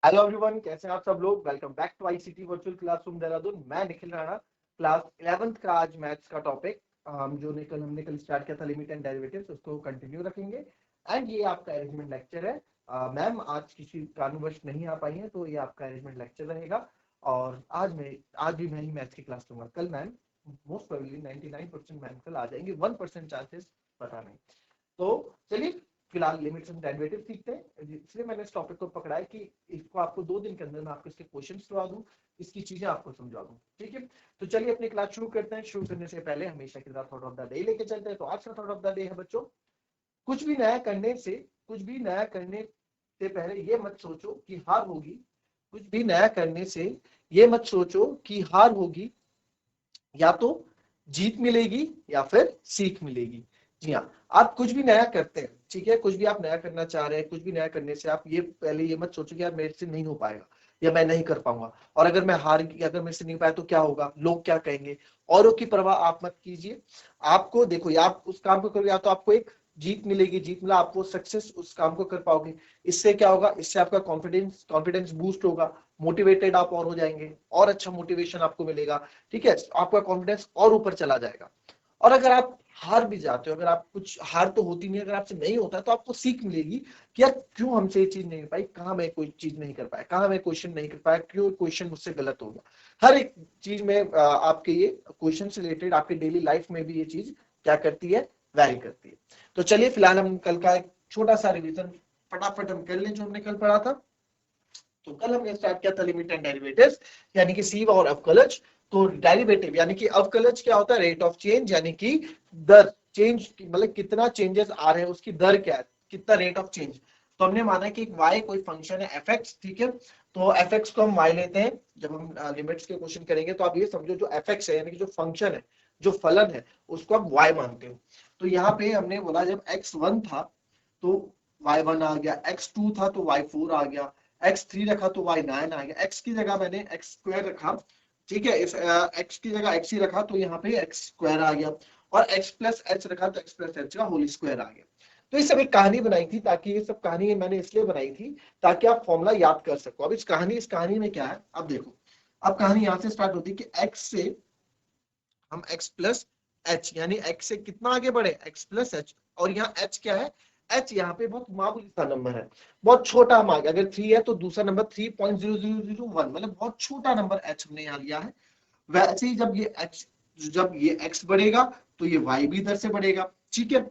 Hello everyone, कैसे हैं आप सब लोग। Welcome back to ICT virtual classroom Dehradun. मैं निखिल राणा। क्लास 11th का आज मैथ्स का टॉपिक जो हमने कल स्टार्ट किया था, लिमिट एंड डेरिवेटिव्स, उसको कंटिन्यू रखेंगे। एंड ये आपका अरेंजमेंट लेक्चर है। मैम आज किसी कारणवश नहीं आ पाई है, तो ये आपका अरेंजमेंट लेक्चर रहेगा। और आज भी मैं ही मैथ्स की क्लास लूंगा। कल मैम मोस्ट प्रोबेबली 99% मैम कल आ जाएंगे, 1% चांसेस पता नहीं। तो चलिए फिलहाल लिमिट्स एंड डेरिवेटिव सीखते हैं। इसलिए मैंने इस टॉपिक को पकड़ा है कि इसको आपको 2 दिन के अंदर मैं आपको इसके क्वेश्चन करवा दूं, इसकी चीजें आपको समझा दूं। ठीक है, तो चलिए अपनी क्लास शुरू करते हैं। शुरू करने से पहले हमेशा की तरह थॉट ऑफ द डे लेके चलते हैं। तो आज का थॉट ऑफ द डे है बच्चों, कुछ भी नया करने से पहले ये मत सोचो कि हार होगी। कुछ भी नया करने से ये मत सोचो कि हार होगी, या तो जीत मिलेगी या फिर सीख मिलेगी। जी हाँ, आप कुछ भी नया करते हैं, ठीक है, कुछ भी आप नया करना चाह रहे हैं, कुछ भी नया करने से आप ये पहले ये मत सोचो कि यार मेरे से नहीं हो पाएगा या मैं नहीं कर पाऊंगा, और अगर मैं हार गया, अगर मेरे से नहीं पाया तो क्या होगा, लोग क्या कहेंगे। औरों की परवाह आप मत कीजिए। आपको देखो, या आप उस काम को करोगे या तो आपको एक जीत मिलेगी, जीत मिला आपको सक्सेस, उस काम को कर पाओगे। इससे क्या होगा, इससे आपका कॉन्फिडेंस बूस्ट होगा, मोटिवेटेड आप और हो जाएंगे, और अच्छा मोटिवेशन आपको मिलेगा। ठीक है, आपका कॉन्फिडेंस और ऊपर चला जाएगा। और अगर आप हार भी जाते हो, अगर आप कुछ हार तो होती नहीं, अगर आपसे नहीं होता तो आपको सीख मिलेगी कि यार क्यों हमसे ये चीज नहीं हो पाई, कहाँ मैं कोई चीज नहीं कर पाया, कहाँ मैं क्वेश्चन नहीं कर पाया, क्यों क्वेश्चन मुझसे गलत हो गया। हर एक चीज में आपके ये क्वेश्चन से रिलेटेड आपके डेली लाइफ में भी ये चीज क्या करती है, वैरी करती है। तो चलिए फिलहाल हम कल का एक छोटा सा रिविजन फटाफट हम कर लें जो हमने कल पढ़ा था। तो कल हमने स्टार्ट किया था लिमिट एंड डेरिवेटिव्स, यानी कि सी और अवकलज। तो डेरिवेटिव यानी कि अवकलज क्या होता है, रेट ऑफ चेंज, यानी कि दर चेंज, मतलब कितना चेंजेस आ रहे हैं उसकी दर क्या है, कितना रेट ऑफ चेंज। तो हमने माना कि एक y कोई फंक्शन है fx, ठीक है। तो fx को हम y लेते हैं। जब हम लिमिट्स के क्वेश्चन करेंगे तो आप ये समझो जो fx है, यानी कि जो फंक्शन है, जो फलन है, उसको आप y मानते हो। तो यहाँ पे हमने बोला जब x1 था तो y1 आ गया, x2 था तो y4 आ गया, x3 रखा तो y9 आ गया, x की जगह मैंने x स्क्वायर रखा, ठीक है। इस x की जगह x ही रखा तो यहाँ पे x स्क्वायर आ गया, और x प्लस h रखा तो x प्लस h का होल स्क्वायर आ गया। तो ये सब एक कहानी बनाई थी, ताकि ये सब कहानी मैंने इसलिए बनाई थी ताकि आप फॉर्मूला याद कर सको। अब इस कहानी में क्या है, अब देखो। अब कहानी यहाँ से स्टार्ट होती है कि x से हम x प्लस h, यानी x से कितना आगे बढ़े, x प्लस h। और यहाँ h क्या है, h यहाँ पे बहुत मामूली सा नंबर है, बहुत छोटा। हम आगे अगर 3 है तो दूसरा नंबर 3.0001, मतलब बहुत छोटा नंबर h हमने यहाँ लिया है। वैसे ही जब ये x बढ़ेगा तो ये y भी इधर से बढ़ेगा, ठीक है।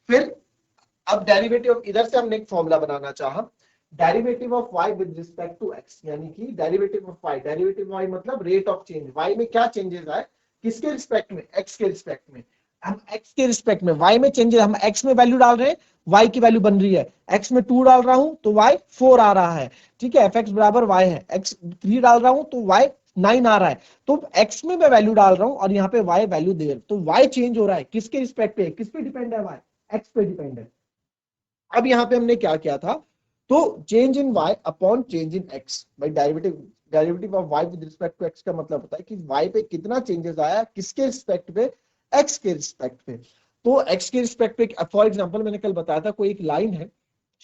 फिर अब डेरिवेटिव, इधर से हमने एक फॉर्मूला बनाना चाहा, derivative of y with respect to x, यानी कि डेरिवेटिव y मतलब रेट ऑफ चेंज, y में क्या चेंजेस आए, किसके रिस्पेक्ट में, x के रिस्पेक्ट में। हम x के रिस्पेक्ट में y में चेंजेस, हम x में वैल्यू डाल रहे हैं, y की वैल्यू बन रही है, x में 2 डाल रहा हूं तो y 4 आ रहा है, ठीक है। fx बराबर y है, x 3 डाल रहा हूं तो y 9 आ रहा है। तो x में मैं वैल्यू डाल रहा हूं और यहाँ पे y वैल्यू दे रहा हूं, तो y चेंज हो रहा है, किसके रिस्पेक्ट पे, किस पे डिपेंड है, y x पे डिपेंड है। अब यहाँ पे हमने क्या किया था, तो change in y upon change in x, भाई derivative of y with respect to x का मतलब होता है कि y पे कितना चेंजेस आया, किसके रिस्पेक्ट पे, x के रिस्पेक्ट पे। तो x के रिस्पेक्ट पे, फॉर एग्जांपल मैंने कल बताया था कोई एक लाइन है,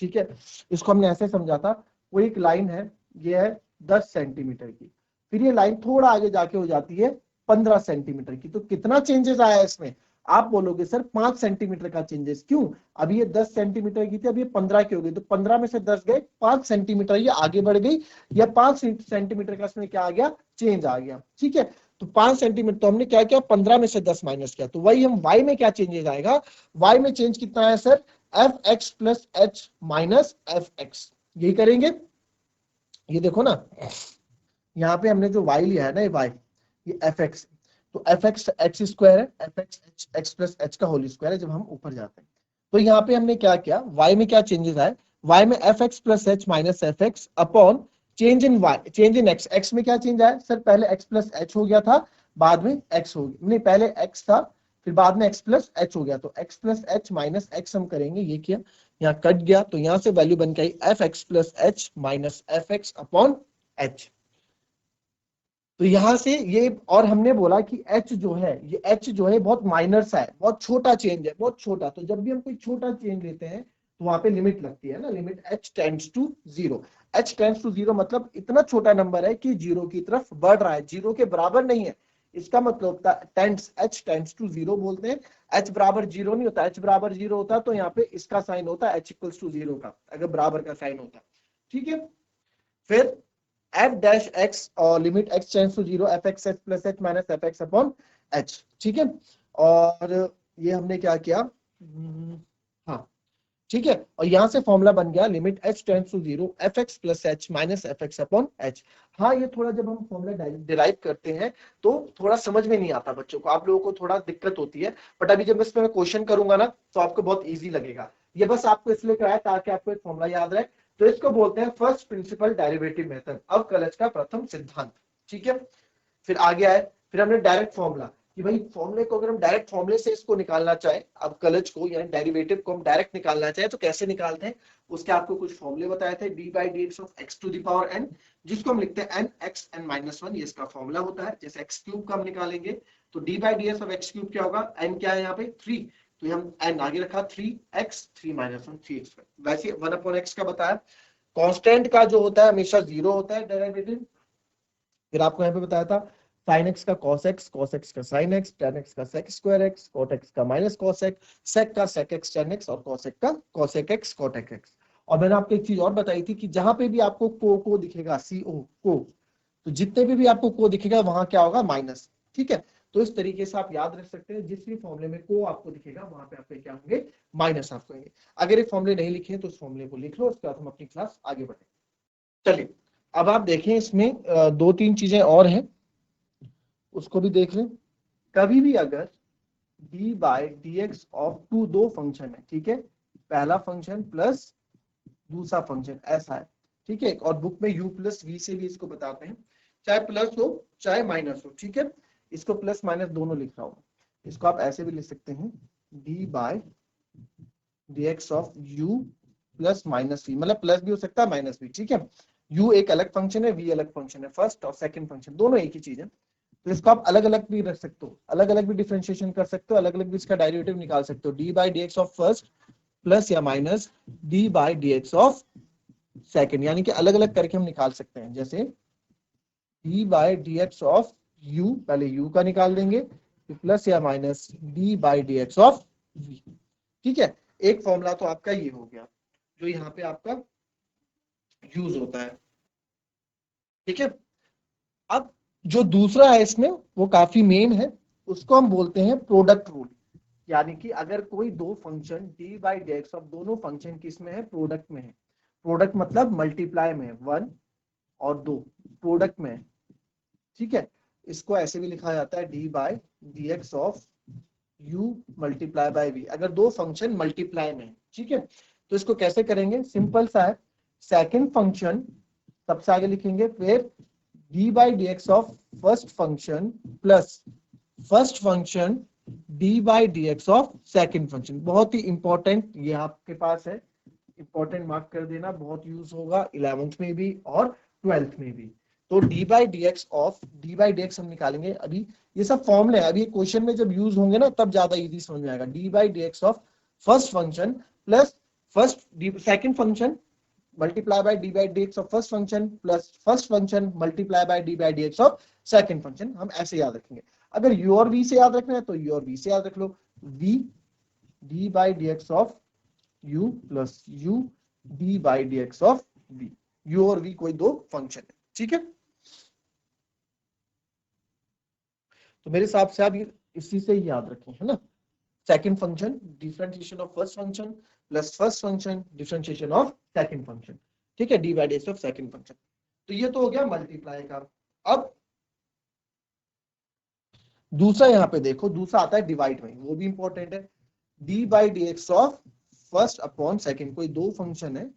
ठीक है, इसको हमने ऐसे समझा था, कोई एक लाइन है, ये है 10 सेंटीमीटर की, फिर ये लाइन थोड़ा आगे जाके हो जाती है 15 सेंटीमीटर की। तो कितना चेंजेस आया इसमें, आप बोलोगे सर 5 सेंटीमीटर का चेंजेस, क्यों, अभी ये 10 सेंटीमीटर की थी, अभी ये 15 की हो गई, तो 15 में से 10 गए, 5 सेंटीमीटर ये आगे बढ़ गई, या 5 सेंटीमीटर का इसमें क्या आ गया, चेंज आ गया, ठीक है। तो 5 सेंटीमीटर, तो हमने क्या किया, 15 में से 10 माइनस किया, तो वही हम y में क्या चेंजेस आएगा, y में चेंज कितना है sir, F x plus h minus f x, यही करेंगे। ये देखो ना, यहाँ पे हमने जो y लिया है ना, ये y, ये एफ एक्स, तो एफ एक्स एक्स स्क्वायर है, F x x plus h का होल स्क्वायर है जब हम ऊपर जाते हैं। तो यहाँ पे हमने क्या किया, y में क्या चेंजेस आए, y में F x plus h minus f x upon change in y, change in x, x में क्या चेंज आया सर, पहले x प्लस एच हो गया था, बाद में x हो गया, नहीं पहले x था फिर बाद में x प्लस एच हो गया, तो x plus h minus x हम करेंगे, ये किया, यहाँ कट गया, तो यहाँ से वैल्यू बन गई F x plus h minus f x upon H. तो यहां से ये, और हमने बोला कि h जो है, ये h जो है बहुत माइनर सा है, बहुत छोटा चेंज है, बहुत छोटा। तो जब भी हम कोई छोटा चेंज लेते हैं तो वहां पे लिमिट लगती है ना, limit h tends to 0। h tends to 0 मतलब इतना छोटा नंबर है कि 0 की तरफ बढ़ रहा है, 0 के बराबर नहीं है। इसका मतलब होता है टेंड्स, h टेंड्स टू 0 बोलते हैं। h बराबर 0 नहीं होता, h बराबर 0 होता है तो यहाँ पे इसका साइन होता है h इक्वल्स टू 0 का, अगर बराबर का साइन होता है। ठीक है, फिर f डैश x और limit x tends to 0 f x h plus h minus f x upon h। ठीक है, और ये हमने क्या किया, हाँ ठीक है, और यहां से फॉर्मूला बन गया limit h tends to 0 f x plus h minus f x upon h. हाँ, ये थोड़ा जब हम फॉर्मूला डिराइव करते हैं तो थोड़ा समझ में नहीं आता बच्चों को, आप लोगों को थोड़ा दिक्कत होती है, बट अभी जब इसमें मैं क्वेश्चन करूंगा ना तो आपको बहुत ईजी लगेगा। ये बस आपको इसलिए कराया ताकि आपको एक फॉर्मूला याद रहे। तो इसको बोलते हैं फर्स्ट प्रिंसिपल डेरिवेटिव मेथड, अवकलज का प्रथम सिद्धांत। ठीक है, फिर आगे आए, फिर हमने डायरेक्ट फॉर्मूला कि भाई फॉर्मूले को अगर हम डायरेक्ट फॉर्मूले से इसको निकालना चाहे, अब कलज को यानी डेरिवेटिव को हम डायरेक्ट निकालना चाहे तो कैसे निकालते हैं, उसके आपको कुछ फॉर्मूले बताए थे। D by d x of x to the power n, जिसको हम लिखते हैं n x n minus one, ये इसका फॉर्मूला होता है। जैसे एक्स क्यूब का हम निकालेंगे तो d by d x of x cube क्या होगा, एन क्या है यहाँ पे 3, तो हम एन आगे रखा 3x 3 माइनस वन 3x। वैसे 1/x का बताया, कांस्टेंट का जो होता है हमेशा 0 होता है डेरिवेटिव। फिर आपको यहाँ पे बताया था साइन एक्स का कॉस एक्स, कॉस एक्स का साइन एक्स, टेन एक्स का sec square x, cot x का माइनस कॉस एक्स, सेक का सेक एक्स टेन एक्स और कॉस एक्स का कॉसेक एक्स कॉटेक एक्स। और मैंने आपको एक चीज और बताई थी कि जहां पे भी आपको को दिखेगा, सी ओ को, तो जितने भी आपको को दिखेगा वहां क्या होगा, माइनस। ठीक है, तो इस तरीके से आप याद रख सकते हैं, जिस भी फॉर्मूले में को आपको दिखेगा वहां पे आपके क्या होंगे, माइनस आपको होंगे। अगर ये फॉर्मूले नहीं लिखे तो उस फॉर्मूले को लिख लो, उसके बाद हम अपनी क्लास आगे बढ़े। चलिए, अब आप देखें इसमें दो तीन चीजें और हैं, उसको भी देख लें। कभी भी अगर d by d x of two, दो फंक्शन है, ठीक है, पहला फंक्शन प्लस दूसरा फंक्शन ऐसा है, ठीक है, और बुक में u प्लस वी से भी इसको बताते हैं, चाहे प्लस हो चाहे माइनस हो। ठीक है, इसको प्लस माइनस दोनों लिख रहा हूं, इसको आप ऐसे भी लिख सकते हैं d by d x of u plus minus v, मतलब प्लस भी हो सकता है माइनस भी। ठीक है, u एक अलग फंक्शन है, v अलग फंक्शन है, फर्स्ट और सेकंड फंक्शन दोनों एक ही चीज है, तो इसको आप अलग अलग भी रख सकते हो, अलग अलग भी डिफरेंशिएशन कर सकते हो, अलग अलग भी इसका डेरिवेटिव निकाल सकते हो। D by d x of first plus या minus d by d x of second, यानी कि अलग अलग करके हम निकाल सकते हैं। जैसे d by d x of u, पहले यू का निकाल देंगे, प्लस या minus d by d x of v. ठीक है, एक फॉर्मूला तो आपका ये हो गया जो यहाँ पे आपका यूज होता है। ठीक है, अब जो दूसरा है इसमें वो काफी मेन है, उसको हम बोलते हैं प्रोडक्ट रूल। यानी कि अगर कोई दो function D by d x of, दोनों फंक्शन किस में है, प्रोडक्ट में है। प्रोडक्ट मतलब मल्टीप्लाई में, 1 और 2 प्रोडक्ट में है। ठीक है, इसको ऐसे भी लिखा जाता है d by d x of u multiply by v, अगर दो फंक्शन मल्टीप्लाई में है। ठीक है, तो इसको कैसे करेंगे, सिंपल सा है, सेकंड फंक्शन सबसे आगे लिखेंगे, फिर D by d x of first function plus first function D by d x of second function. बहुत ही इंपॉर्टेंट, ये आपके पास है, इंपॉर्टेंट मार्क कर देना, बहुत यूज होगा 11th में भी और 12th में भी। तो d by d x of, D by d x हम निकालेंगे अभी, ये सब फॉर्मूले अभी क्वेश्चन में जब यूज होंगे ना तब ज्यादा इजी समझ में आएगा। D by d x of first function plus first second function multiply by D by d x of first function plus first function multiply by D by d x of second function. हम ऐसे याद रखेंगे। अगर u और v से याद रखना है तो u और v से याद रख लो, v d by d x of u plus u d by d x of v। u और v कोई दो फंक्शन है। ठीक है, तो मेरे हिसाब से आप इसी से ही याद रखें, है ना, second function differentiation of first function plus first function differentiation of second function. ठीक है, d by d x of second function. तो ये तो हो गया मल्टीप्लाई का। अब दूसरा यहाँ पे देखो, दूसरा आता है डिवाइड में, वो भी इंपॉर्टेंट है। D by d x of first upon second, कोई दो फंक्शन है,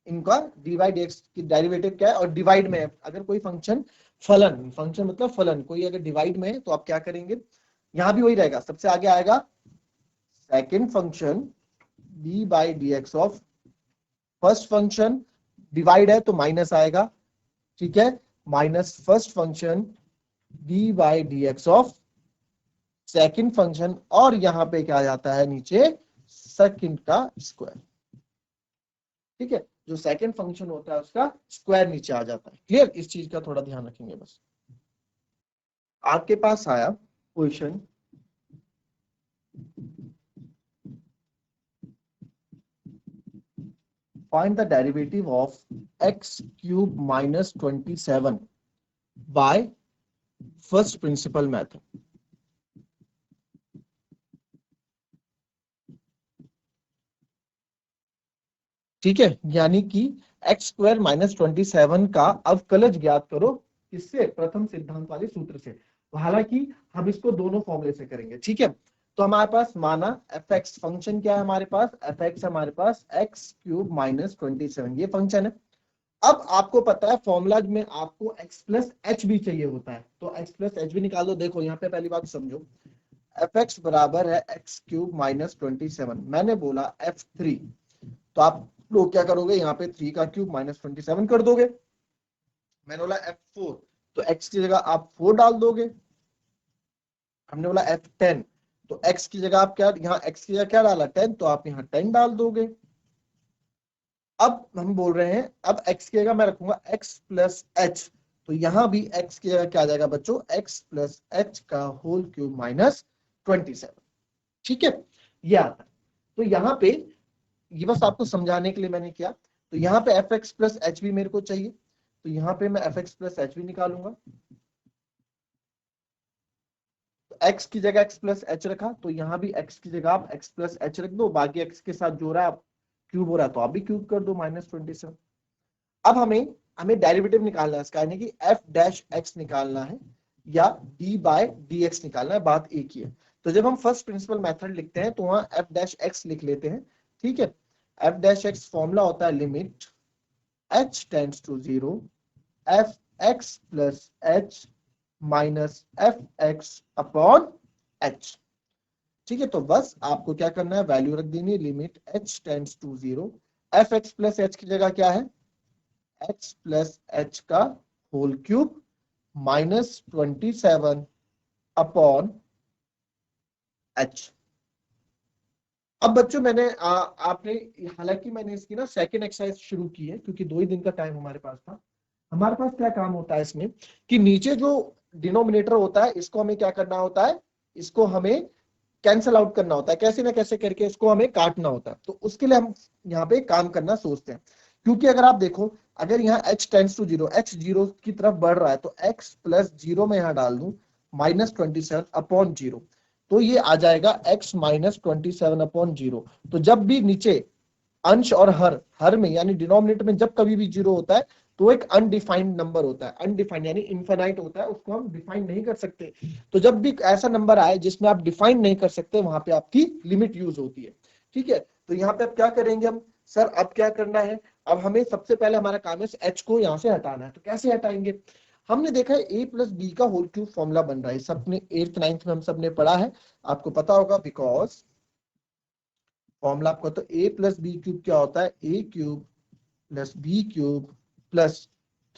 इनका डी बाई डी एक्स की डेरिवेटिव क्या है और डिवाइड में है। अगर कोई फंक्शन फलन, फंक्शन मतलब फलन, कोई अगर डिवाइड में है तो आप क्या करेंगे, यहां भी वही रहेगा, सबसे आगे आएगा second function D by d x of first function, divide है तो माइनस आएगा। ठीक है, minus first function D by d x of second function, और यहां पे क्या आ जाता है नीचे, सेकंड का स्क्वायर। ठीक है, जो सेकंड फंक्शन होता है उसका स्क्वायर नीचे आ जाता है। क्लियर, इस चीज का थोड़ा ध्यान रखेंगे बस। आपके पास आया question, find the derivative of x cube minus 27 by first principal method। ठीक है, यानी कि एक्स स्क्वायर माइनस 27 का अवकलज ज्ञात करो, किससे? प्रथम सिद्धांत वाले सूत्र से। हालांकि हम इसको दोनों फॉर्मूले से करेंगे। ठीक है, तो हमारे पास माना एफ एक्स फंक्शन क्या है, हमारे पास एफ एक्स हमारे पास एक्स क्यूब माइनस 27 ये फंक्शन है। अब आपको पता है फॉर्मूला में आपको x प्लस एच भी चाहिए होता है, तो x प्लस एच भी निकाल दो। देखो यहाँ पे पहली बात समझो, एफ एक्स बराबर है एक्स क्यूब माइनस 27, मैंने बोला f3, तो आप लोग क्या करोगे, यहाँ पे 3 का क्यूब माइनस 27 कर दोगे। मैंने बोला f4, तो x की जगह आप 4 डाल दोगे। हमने बोला f10, तो x की जगह आप क्या, यहाँ x की जगह क्या डाला 10, तो आप यहाँ 10 डाल दोगे। अब हम बोल रहे हैं अब x की जगह मैं रखूंगा x प्लस एच, तो यहां भी x की जगह क्या आ जाएगा बच्चों, x प्लस एच का होल क्यूब माइनस 27। ठीक है, ये आता है। तो यहाँ पे ये बस आपको समझाने के लिए मैंने किया। तो यहाँ पे एफ एक्स प्लस एच भी मेरे को चाहिए, तो यहाँ पे मैं एफ एक्स प्लस एच भी निकालूंगा। एक्स की जगह एक्स प्लस एच रखा, तो यहाँ भी एक्स की जगह आप एक्स प्लस एच रख दो, बाकी एक्स के साथ जो रहा है क्यूब हो रहा है तो आप भी क्यूब कर दो माइनस 27। अब हमें हमें डेरिवेटिव निकालना है इसका, यानी कि एफ डैश एक्स निकालना है या डी बाय डी एक्स निकालना है, बात एक ही है। तो जब हम फर्स्ट प्रिंसिपल मेथड लिखते हैं तो वहां एफ डैश एक्स लिख लेते हैं। ठीक है, एफ डैश एक्स फॉर्मूला होता है limit h tends to 0 f x plus h minus f x upon h. ठीक है, तो बस आपको क्या करना है, वैल्यू रख देनी है, limit h tends to 0 f x plus h की जगह क्या है, x प्लस एच का whole cube minus 27 upon h। अब बच्चों मैंने आपने, हालांकि मैंने इसकी ना सेकंड एक्सरसाइज शुरू की है क्योंकि 2 ही दिन का टाइम हमारे पास था। हमारे पास क्या काम होता है इसमें कि नीचे जो डिनोमिनेटर होता है इसको हमें क्या करना होता है, इसको हमें कैंसिल आउट करना होता है, कैसे ना कैसे करके इसको हमें काटना होता है। तो उसके लिए हम यहाँ पे काम करना सोचते हैं, क्योंकि अगर आप देखो, अगर यहाँ h टेंड्स टू 0, h 0 की तरफ बढ़ रहा है, तो x प्लस 0 में यहाँ डाल दूं माइनस 27 अपॉन 0, तो ये आ जाएगा x माइनस 27 अपॉन 0। तो जब भी नीचे अंश और हर में यानी डिनोमिनेटर में जब कभी भी 0 होता है तो एक अनडिफाइंड नंबर होता है, अनडिफाइंड यानी इनफाइनाइट होता है, उसको हम डिफाइन नहीं कर सकते। तो जब भी ऐसा नंबर आए जिसमें आप डिफाइन नहीं कर सकते, वहां पे आपकी लिमिट यूज होती है। ठीक है, तो यहाँ पे अब क्या करेंगे हम, सर अब क्या करना है, अब हमें सबसे पहले हमारा काम है एच को यहाँ से हटाना है। तो कैसे हटाएंगे, हमने देखा है ए प्लस बी का होल क्यूब फॉर्मूला बन रहा है, सबने 8th 9th में हम सबने पढ़ा है, आपको पता होगा, बिकॉज फॉर्मूला आपको तो ए प्लस बी क्यूब क्या होता है, a cube plus b cube plus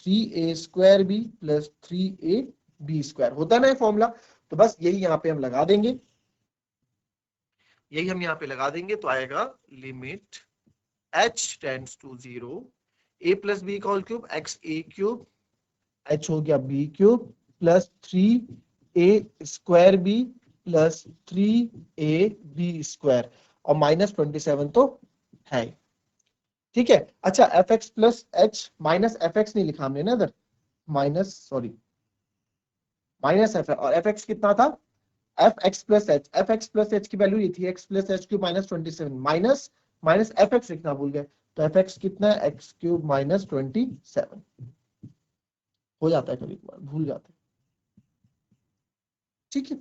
3a square b plus 3a b square होता है ना फॉर्मूला। तो बस यही यहाँ पे हम लगा देंगे, यही हम यहाँ पे लगा देंगे, तो आएगा limit h tends to 0 a plus b का whole cube x a cube, h हो गया b cube plus 3a square b plus 3a b square, और माइनस 27 तो है। ठीक है, अच्छा f x plus h minus f x नहीं लिखा हमने ना इधर, माइनस सॉरी माइनस एफ, और एफ एक्स कितना था, f x plus h, f x plus h की वैल्यू ये थी x plus H cube minus 27, minus minus f x लिखना भूल गए, तो एफ एक्स कितना है, एक्स क्यूब माइनस 27 हो जाता है, कभी कभार भूल जाते हैं। ठीक है,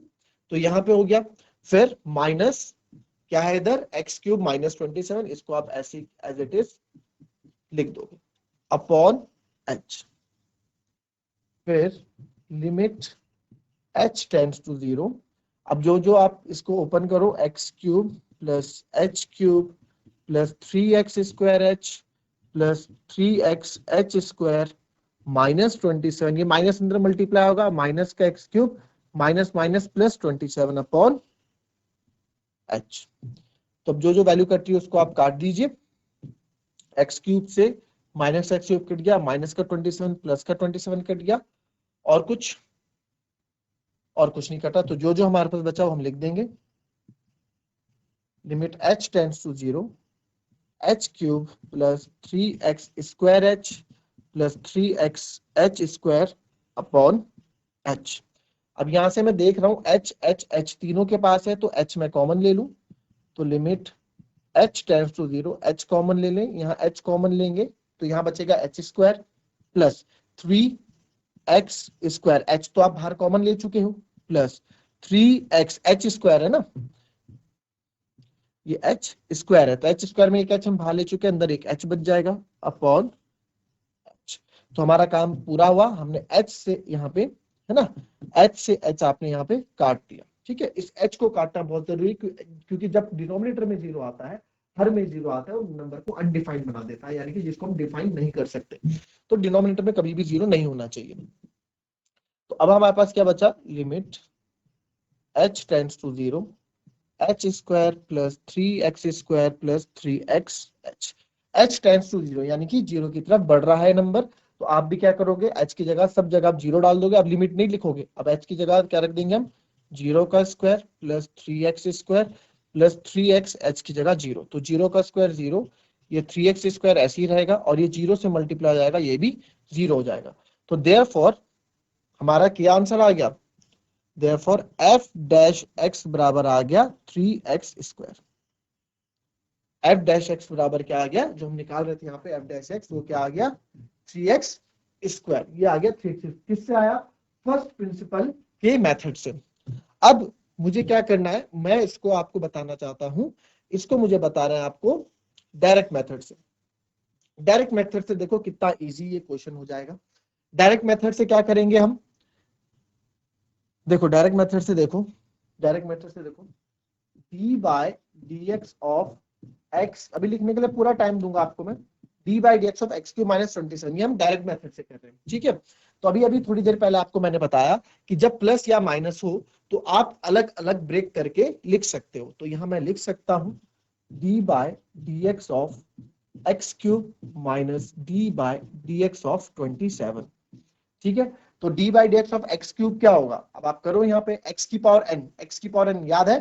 तो यहाँ पे हो गया, फिर माइनस क्या है इधर, एक्स क्यूब माइनस 27, इसको आप ऐसे एज इट इज लिख दोगे अपॉन एच, फिर लिमिट h टेंड्स टू 0, अब जो जो आप इसको ओपन करो, x cube plus H cube plus 3x square h plus 3x h square minus 27, ये माइनस अंदर मल्टीप्लाई होगा, माइनस का x cube minus minus plus 27 upon H. तो अब जो जो वैल्यू कटती है उसको आप काट दीजिए, एक्स क्यूब से माइनस एक्स क्यूब कट गया, माइनस का 27 प्लस का 27 कट गया, और कुछ नहीं कटा। तो जो जो हमारे पास बचा वो हम लिख देंगे, limit h tends to 0, h cube plus 3x square h plus 3x h square upon h। अब यहां से मैं देख रहा हूं h h h तीनों के पास है, तो h मैं कॉमन ले लूं, तो limit h tends to 0, h common ले लें, यहाँ h कॉमन लेंगे तो यहाँ बचेगा h square plus 3x square, h तो आप बाहर कॉमन ले चुके हो, प्लस 3x h स्क्वायर है ना, ये h स्क्वायर है, तो h स्क्वायर में एक h हम बाहर ले चुके हैं, अंदर एक h बच जाएगा अपॉन h। तो हमारा काम पूरा हुआ, हमने h से यहाँ पे, है ना, h से h आपने यहाँ पे काट दिया। ठीक है, इस h को काटना बहुत जरूरी, क्योंकि जब डिनोमिनेटर में 0 आता है, हर में 0 आता है, वो नंबर को अनडिफाइंड बना देता है, यानी कि जिसको हम डिफाइन नहीं कर सकते। तो डिनोमिनेटर में कभी भी 0 नहीं होना चाहिए। तो अब हमारे पास क्या बचा, limit h tends to 0, h square plus 3x square plus 3x h tends to 0, यानी कि 0 की तरफ बढ़ रहा है नंबर। तो आप भी क्या करोगे, h की जगह सब जगह आप 0 डाल दोगे, अब लिमिट नहीं लिखोगे, अब h की जगह क्या रख देंगे हम, 0 का square plus 3x square plus 3x, h की जगह 0, तो 0 का स्क्वायर 0, ये 3x स्क्वायर ऐसे ही रहेगा, और ये 0 से मल्टीप्लाई हो जाएगा, ये भी 0 हो जाएगा। तो देयरफॉर हमारा क्या आंसर आ गया, Therefore f डैश x बराबर आ गया 3x square. f dash x बराबर क्या आ गया, जो हम निकाल रहे थे यहाँ पे f डैश x, वो क्या आ गया 3x स्क्वायर, ये आ गया 3x। किससे आया, फर्स्ट प्रिंसिपल के मेथड से। अब मुझे क्या करना है, मैं इसको आपको बताना चाहता हूं, इसको मुझे बता रहे हैं आपको डायरेक्ट मेथड से। डायरेक्ट मेथड से देखो कितना इजी ये क्वेश्चन हो जाएगा। डायरेक्ट मेथड से क्या करेंगे हम, देखो डायरेक्ट मेथड से देखो, डायरेक्ट मेथड से देखो, d by d x of x, अभी लिखने के लिए पूरा टाइम दूंगा आपको मैं, d by d x of x cube minus 27, ये हम डायरेक्ट मेथड से कर रहे हैं। ठीक है, तो अभी अभी थोड़ी देर पहले आपको मैंने बताया कि जब प्लस या माइनस हो तो आप अलग अलग ब्रेक करके लिख सकते हो। तो यहां मैं लिख सकता हूं d by d x of x cube minus d by d x of 27। ठीक है, तो d by d x of x cube क्या होगा, अब आप करो यहाँ पे x की पावर n, x की पावर n याद है,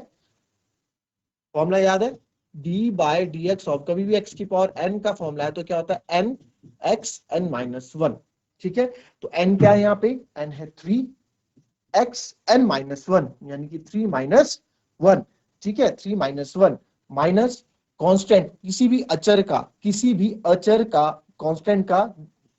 फॉर्मूला याद है, d by d x of, कभी भी x की पावर n का फॉर्मूला है तो क्या होता है n x n माइनस 1। ठीक है, तो n क्या है यहाँ पे, n है 3 x n माइनस 1, यानी कि 3 माइनस 1। ठीक है, 3 माइनस 1 माइनस कांस्टेंट, किसी भी अचर का कांस्टेंट का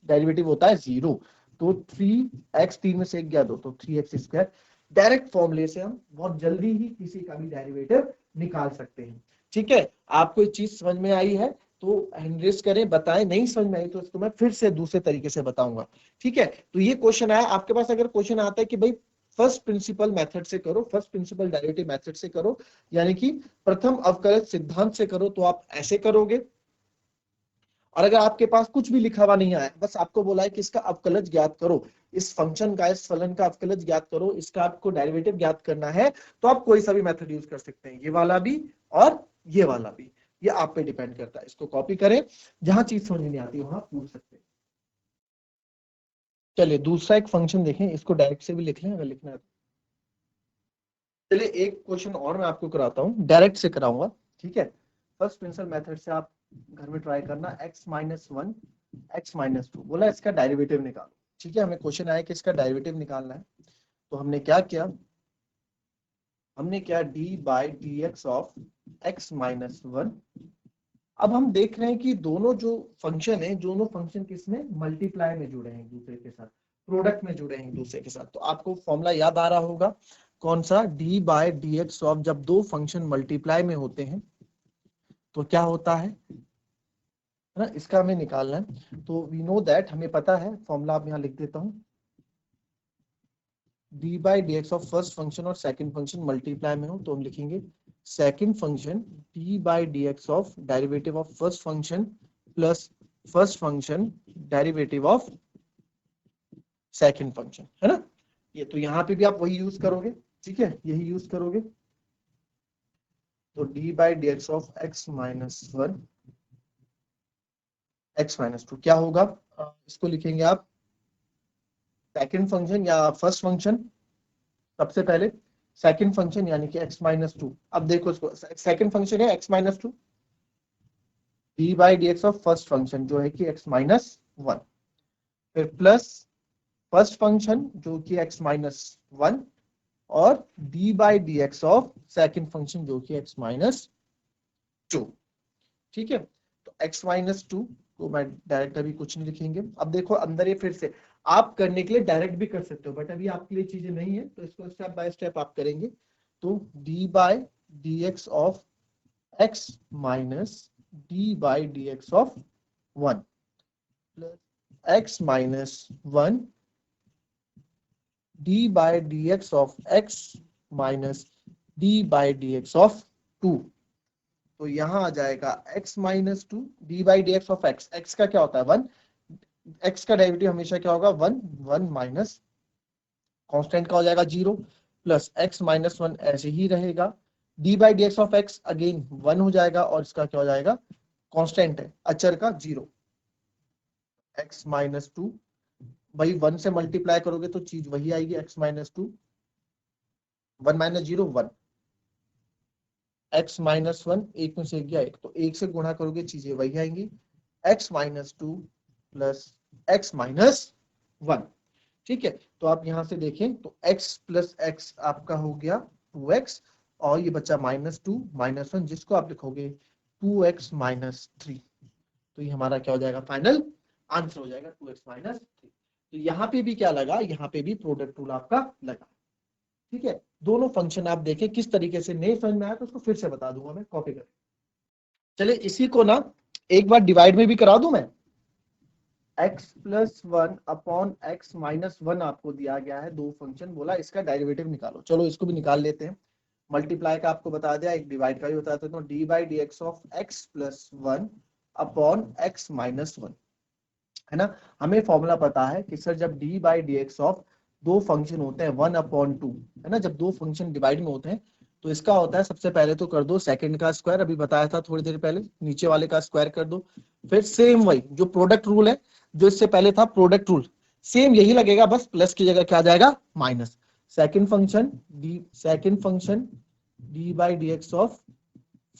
डेरिवेटिव होता है 0, तो 3x, 3 में से 1 गया 2, तो 3x स्क्वायर। डायरेक्ट फॉर्मूले से हम बहुत जल्दी ही किसी का भी डेरिवेटिव निकाल सकते हैं। ठीक है, आपको ये चीज समझ में आई है तो हैंड रेज करें, बताएं, नहीं समझ में आई तो इसको मैं फिर से दूसरे तरीके से बताऊंगा। ठीक है, तो ये क्वेश्चन आया आपके पास, अगर क्वेश्चन आता है कि भाई फर्स्ट प्रिंसिपल मेथड से करो, फर्स्ट प्रिंसिपल डेरिवेटिव मेथड से करो, यानी कि प्रथम अवकलज सिद्धांत से करो, तो आप ऐसे करोगे। और अगर आपके पास कुछ भी लिखा हुआ नहीं आया, बस आपको बोला है कि इसका अवकलज ज्ञात करो, इस फंक्शन का, इस फलन का अवकलज ज्ञात करो, इसका आपको डेरिवेटिव ज्ञात करना है, तो आप कोई सा भी मेथड यूज कर सकते हैं, ये वाला भी और ये वाला भी, ये आप पे डिपेंड करता है। इसको कॉपी करें, जहां चीज समझ नहीं आती वहां पूछ सकते हैं। चलिए दूसरा एक फंक्शन देखें, इसको डायरेक्ट से भी लिख लें अगर लिखना है। चलिए एक क्वेश्चन और मैं आपको कराता हूँ, डायरेक्ट से कराऊंगा। ठीक है, फर्स्ट प्रिंसिपल मेथड से आप घर में ट्राई करना, x माइनस 1 x माइनस 2, बोला इसका डेरिवेटिव निकालो। ठीक है, हमें क्वेश्चन आया कि इसका डेरिवेटिव निकालना है, तो हमने क्या किया, हमने क्या D by d x of x minus 1। अब हम देख रहे हैं कि दोनों जो फंक्शन है, दोनों फंक्शन किसमें मल्टीप्लाई में जुड़े हैं एक दूसरे के साथ, प्रोडक्ट में जुड़े हैं एक दूसरे के साथ। तो आपको फॉर्मूला याद आ रहा होगा, कौन सा, D by d x of, जब दो फंक्शन मल्टीप्लाई में होते हैं तो क्या होता है ना, इसका हमें निकालना है। तो वी नो दैट, हमें पता है फॉर्मूला, आप यहाँ लिख देता हूँ, D by d x of first function और सेकंड फंक्शन मल्टीप्लाई में हो तो हम लिखेंगे second function D by d x of derivative of first function plus first function derivative of second function, है ना। ये तो यहाँ पे भी आप वही यूज करोगे, ठीक है, यही यूज करोगे। तो d by d x of x minus 1 x minus 2 क्या होगा, इसको लिखेंगे आप सेकंड फंक्शन या फर्स्ट फंक्शन। सबसे पहले सेकंड फंक्शन यानी कि x माइनस 2। अब देखो इसको, सेकंड फंक्शन है x minus 2 D by d x of first function जो है कि x माइनस 1, फिर प्लस फर्स्ट फंक्शन जो कि x माइनस 1 और D by d x of second function जो कि x माइनस 2। ठीक है, तो x माइनस 2 को मैं डायरेक्ट अभी कुछ नहीं लिखेंगे। अब देखो अंदर ये फिर से आप करने के लिए डायरेक्ट भी कर सकते हो, बट अभी आपके लिए चीजें नहीं है तो इसको स्टेप बाय स्टेप आप करेंगे। तो d by d x of x minus d by d x of 1 plus x minus 1 D by d x of x minus d by d x of 2। तो यहां आ जाएगा x minus 2 D by d x of x। x का क्या होता है 1, x का derivative हमेशा क्या होगा 1, 1 माइनस कांस्टेंट का हो जाएगा 0 प्लस x माइनस 1 ऐसे ही रहेगा। D by d x of x again 1 हो जाएगा और इसका क्या हो जाएगा, कांस्टेंट है अचर का 0। x माइनस 2 भाई 1 से मल्टीप्लाई करोगे तो चीज वही आएगी, x minus 2 1 minus 0 1, x minus 1 एक में से गया एक, तो एक से गुणा करोगे चीजें वही आएंगी, x minus 2 plus x minus 1। ठीक है, तो आप यहां से देखें तो x प्लस x आपका हो गया 2x और ये बच्चा माइनस 2 माइनस 1 जिसको आप लिखोगे 2x माइनस 3। तो ये हमारा क्या हो जाएगा, फाइनल आंसर हो जाएगा 2x माइनस 3। तो यहाँ पे भी क्या लगा, यहाँ पे भी प्रोडक्ट रूल आपका लगा। ठीक है, दोनों फंक्शन आप देखें किस तरीके से, नहीं समझ में आया तो उसको फिर से बता दूंगा मैं, कॉपी कर। चले इसी को ना एक बार डिवाइड में भी करा दूं मैं। x plus 1 upon x minus 1 आपको दिया गया है, दो फंक्शन बोला इसका डेरिवेटिव निकालो। चलो इसको भी निकाल लेते हैं। मल्टीप्लाई का आपको बता दिया, एक डिवाइड का भी बता देता हूँ। D by d x of x plus 1 upon x minus 1 है ना। हमें फॉर्मूला पता है कि सर जब D by d x of दो फंक्शन होते हैं 1/2 है ना, जब दो फंक्शन डिवाइड में होते हैं तो इसका होता है सबसे पहले तो कर दो सेकंड का स्क्वायर, अभी बताया था थोड़ी देर पहले, नीचे वाले का स्क्वायर कर दो। फिर सेम वही जो प्रोडक्ट रूल है जो इससे पहले था प्रोडक्ट रूल, सेम यही लगेगा, बस प्लस की जगह क्या आ जाएगा minus. Second function D by d x of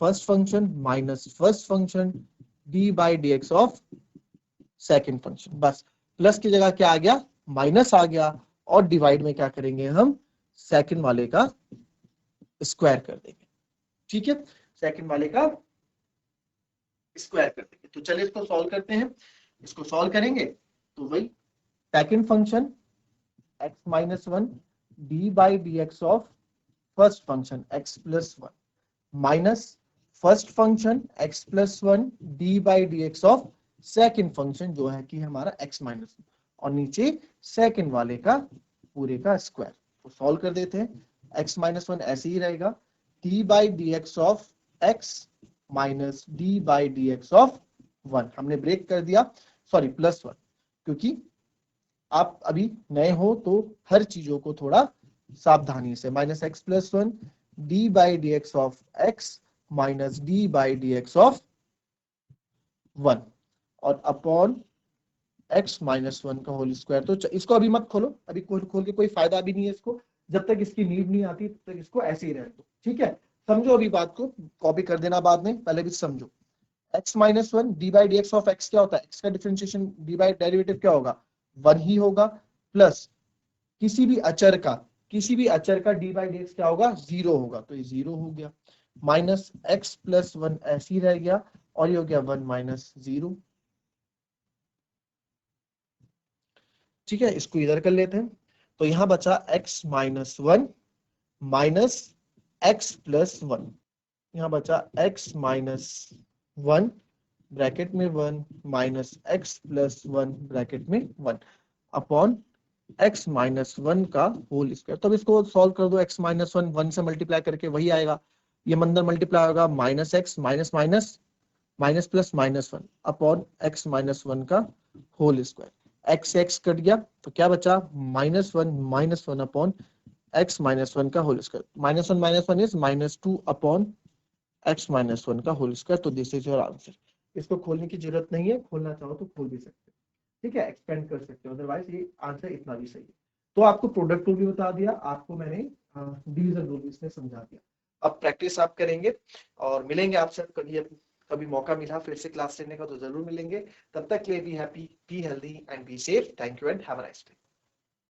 first function minus first function D by d x of second function, बस प्लस की जगह क्या आ गया माइनस आ गया और डिवाइड में क्या करेंगे हम सेकंड वाले का स्क्वायर कर देंगे। ठीक है, सेकंड वाले का स्क्वायर कर देंगे। तो चलिए इसको सॉल्व करते हैं। इसको सॉल्व करेंगे तो वही second function x minus 1 D by d x of first function x plus 1 minus first function x plus 1 D by d x of second function जो है कि हमारा x माइनस 1 और नीचे सेकंड वाले का पूरे का स्क्वायर। तो सॉल्व कर देते हैं। x माइनस 1 ऐसे ही रहेगा, D by d x of x minus d by d x of 1 हमने ब्रेक कर दिया, सॉरी प्लस 1, क्योंकि आप अभी नए हो तो हर चीजों को थोड़ा सावधानी से, minus x plus 1 D by d x of x minus d by d x of 1 और अपॉन x माइनस 1 का होल स्क्वायर। तो इसको अभी मत खोलो, अभी खोल के कोई फायदा भी नहीं है इसको, जब तक इसकी नीड नहीं आती तब तक इसको ऐसे ही रहने दो। ठीक है, समझो अभी बात को, कॉपी कर देना बाद में, पहले भी समझो। x minus 1 D by d x of x क्या होता है, x का डिफरेंशिएशन डी बाई डेरिवेटिव क्या होगा 1 ही होगा, प्लस किसी भी अचर का डी बाई डी एक्स क्या होगा 0 होगा, तो ये 0 हो गया, माइनस x प्लस 1 ऐसे ही रह गया और ये हो गया 1 माइनस 0। ठीक है, इसको इधर कर लेते हैं। तो यहां बचा x minus 1 minus x plus 1, यहां बचा x माइनस 1 ब्रैकेट में 1 माइनस x प्लस 1 ब्रैकेट में 1 अपॉन x माइनस 1 का होल स्क्वायर। तब इसको सॉल्व कर दो, x माइनस 1 1 से मल्टीप्लाई करके वही आएगा, ये अंदर मल्टीप्लाई होगा minus x minus minus minus plus minus 1 upon x minus 1 का whole square. x x cut गया तो क्या बचा माइनस 1 अपॉन x माइनस 1 का whole square, minus 1 is minus 2 upon x minus 1 का होल स्क्वायर। तो दिस इज योर आंसर। इसको खोलने की जरूरत नहीं है, खोलना चाहो तो खोल भी सकते हो, ठीक है, एक्सपेंड कर सकते हो, अदरवाइज ये आंसर इतना भी सही है। तो आपको प्रोडक्ट रूल भी बता दिया, आपको मैंने डिवीजन रूल भी इसमें समझा दिया। अब प्रैक्टिस आप करेंगे और मिलेंगे आपसे कभी, कभी मौका मिला फिर से क्लास लेने का तो जरूर मिलेंगे। तब तक के लिए be happy, be healthy and be safe. Thank you and have a nice day.